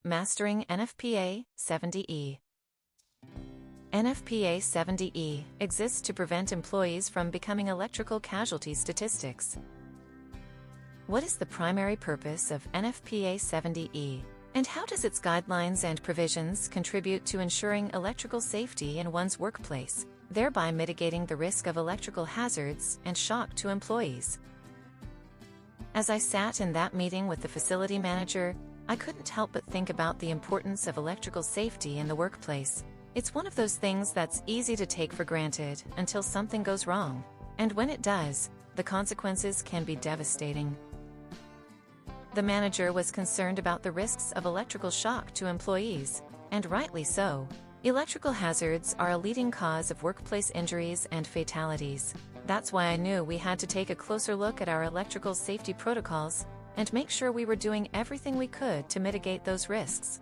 Mastering NFPA 70E. NFPA 70E exists to prevent employees from becoming electrical casualty statistics. What is the primary purpose of NFPA 70E, and how does its guidelines and provisions contribute to ensuring electrical safety in one's workplace, thereby mitigating the risk of electrical hazards and shock to employees? As I sat in that meeting with the facility manager, I couldn't help but think about the importance of electrical safety in the workplace. It's one of those things that's easy to take for granted until something goes wrong. And when it does, the consequences can be devastating. The manager was concerned about the risks of electrical shock to employees, and rightly so. Electrical hazards are a leading cause of workplace injuries and fatalities. That's why I knew we had to take a closer look at our electrical safety protocols and make sure we were doing everything we could to mitigate those risks.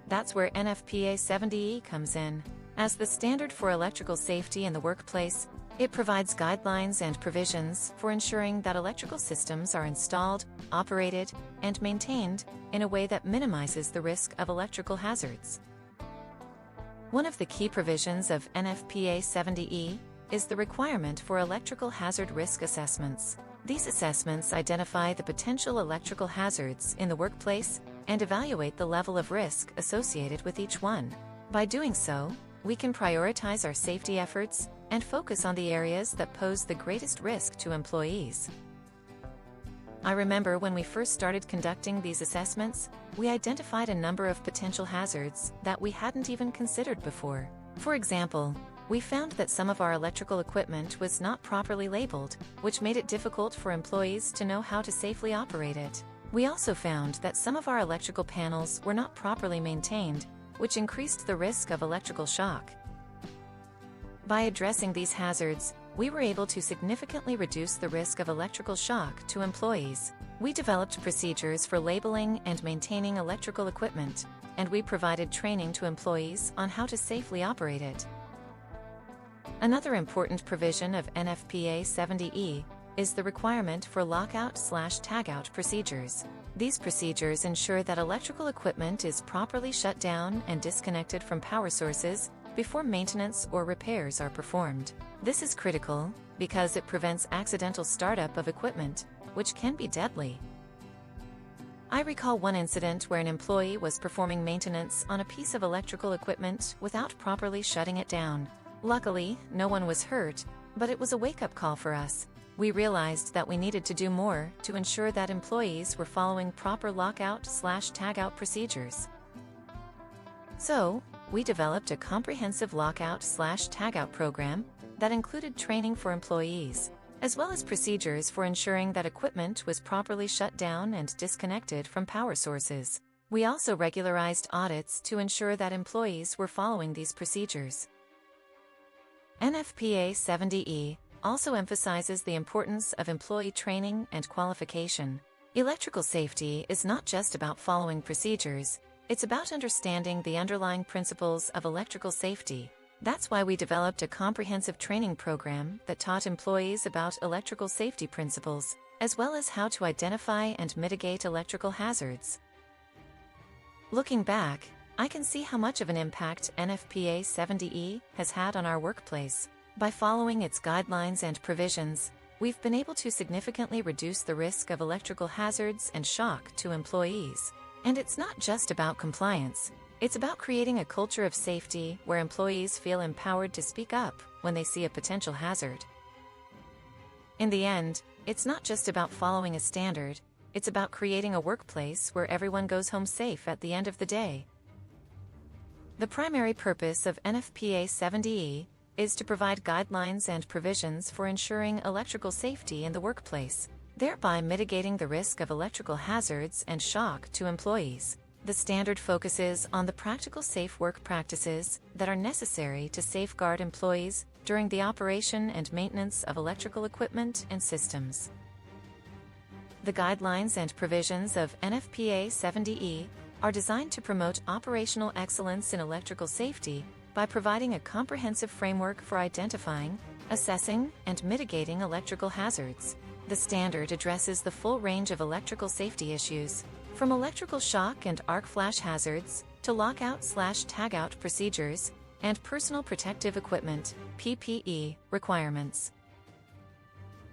That's where NFPA 70E comes in. As the standard for electrical safety in the workplace, it provides guidelines and provisions for ensuring that electrical systems are installed, operated, and maintained in a way that minimizes the risk of electrical hazards. One of the key provisions of NFPA 70E is the requirement for electrical hazard risk assessments. These assessments identify the potential electrical hazards in the workplace and evaluate the level of risk associated with each one. By doing so, we can prioritize our safety efforts and focus on the areas that pose the greatest risk to employees. I remember when we first started conducting these assessments, we identified a number of potential hazards that we hadn't even considered before. For example, we found that some of our electrical equipment was not properly labeled, which made it difficult for employees to know how to safely operate it. We also found that some of our electrical panels were not properly maintained, which increased the risk of electrical shock. By addressing these hazards, we were able to significantly reduce the risk of electrical shock to employees. We developed procedures for labeling and maintaining electrical equipment, and we provided training to employees on how to safely operate it. Another important provision of NFPA 70E is the requirement for Lockout/Tagout procedures. These procedures ensure that electrical equipment is properly shut down and disconnected from power sources before maintenance or repairs are performed. This is critical because it prevents accidental startup of equipment, which can be deadly. I recall one incident where an employee was performing maintenance on a piece of electrical equipment without properly shutting it down. Luckily, no one was hurt, but it was a wake-up call for us. We realized that we needed to do more to ensure that employees were following proper Lockout/Tagout procedures. So, we developed a comprehensive Lockout/Tagout program that included training for employees, as well as procedures for ensuring that equipment was properly shut down and disconnected from power sources. We also regularized audits to ensure that employees were following these procedures. NFPA 70E also emphasizes the importance of employee training and qualification. Electrical safety is not just about following procedures, it's about understanding the underlying principles of electrical safety. That's why we developed a comprehensive training program that taught employees about electrical safety principles, as well as how to identify and mitigate electrical hazards. Looking back, I can see how much of an impact NFPA 70E has had on our workplace. By following its guidelines and provisions, we've been able to significantly reduce the risk of electrical hazards and shock to employees. And it's not just about compliance, it's about creating a culture of safety where employees feel empowered to speak up when they see a potential hazard. In the end, it's not just about following a standard, it's about creating a workplace where everyone goes home safe at the end of the day. The primary purpose of NFPA 70E is to provide guidelines and provisions for ensuring electrical safety in the workplace, thereby mitigating the risk of electrical hazards and shock to employees. The standard focuses on the practical safe work practices that are necessary to safeguard employees during the operation and maintenance of electrical equipment and systems. The guidelines and provisions of NFPA 70E are designed to promote operational excellence in electrical safety by providing a comprehensive framework for identifying, assessing, and mitigating electrical hazards. The standard addresses the full range of electrical safety issues, From electrical shock and arc flash hazards, to lockout/tagout procedures, and personal protective equipment (PPE) requirements.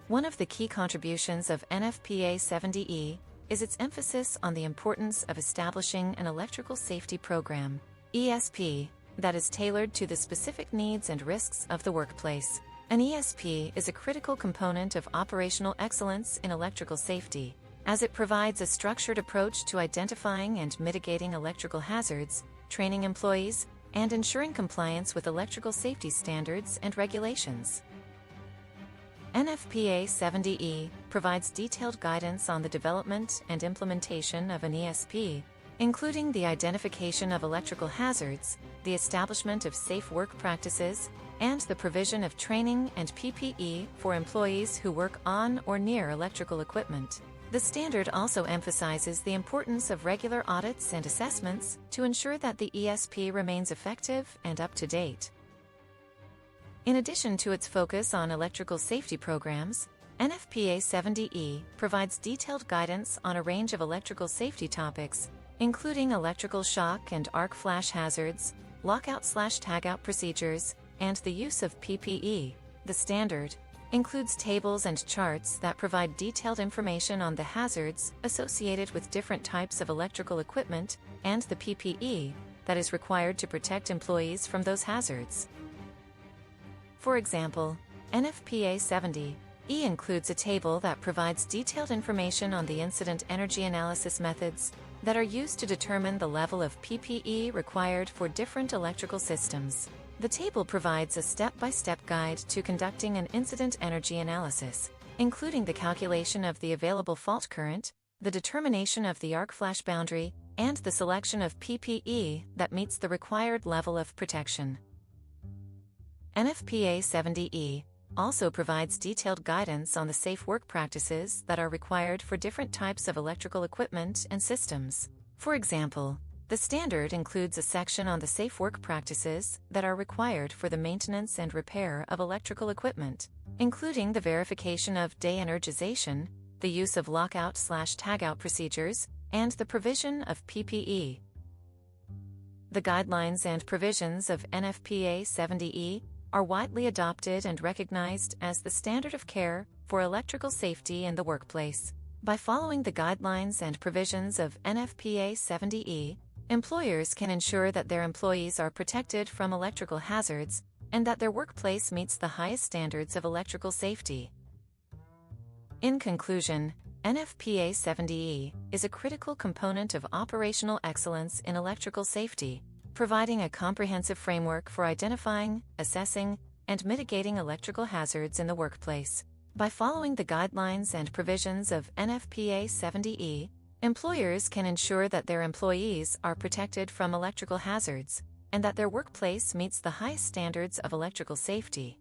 One of the key contributions of NFPA 70E is its emphasis on the importance of establishing an electrical safety program (ESP) that is tailored to the specific needs and risks of the workplace. An ESP is a critical component of operational excellence in electrical safety, as it provides a structured approach to identifying and mitigating electrical hazards, training employees, and ensuring compliance with electrical safety standards and regulations. NFPA 70E provides detailed guidance on the development and implementation of an ESP, including the identification of electrical hazards, the establishment of safe work practices, and the provision of training and PPE for employees who work on or near electrical equipment. The standard also emphasizes the importance of regular audits and assessments to ensure that the ESP remains effective and up to date. In addition to its focus on electrical safety programs, NFPA 70E provides detailed guidance on a range of electrical safety topics, including electrical shock and arc flash hazards, lockout/tagout procedures, and the use of PPE. The standard includes tables and charts that provide detailed information on the hazards associated with different types of electrical equipment and the PPE that is required to protect employees from those hazards. For example, NFPA 70E includes a table that provides detailed information on the incident energy analysis methods that are used to determine the level of PPE required for different electrical systems. The table provides a step-by-step guide to conducting an incident energy analysis, including the calculation of the available fault current, the determination of the arc flash boundary, and the selection of PPE that meets the required level of protection. NFPA 70E also provides detailed guidance on the safe work practices that are required for different types of electrical equipment and systems. For example, the standard includes a section on the safe work practices that are required for the maintenance and repair of electrical equipment, including the verification of de-energization, the use of lockout/tagout procedures, and the provision of PPE. The guidelines and provisions of NFPA 70E are widely adopted and recognized as the standard of care for electrical safety in the workplace. By following the guidelines and provisions of NFPA 70E, employers can ensure that their employees are protected from electrical hazards and that their workplace meets the highest standards of electrical safety. In conclusion, NFPA 70E is a critical component of operational excellence in electrical safety, providing a comprehensive framework for identifying, assessing, and mitigating electrical hazards in the workplace. By following the guidelines and provisions of NFPA 70E, employers can ensure that their employees are protected from electrical hazards and that their workplace meets the highest standards of electrical safety.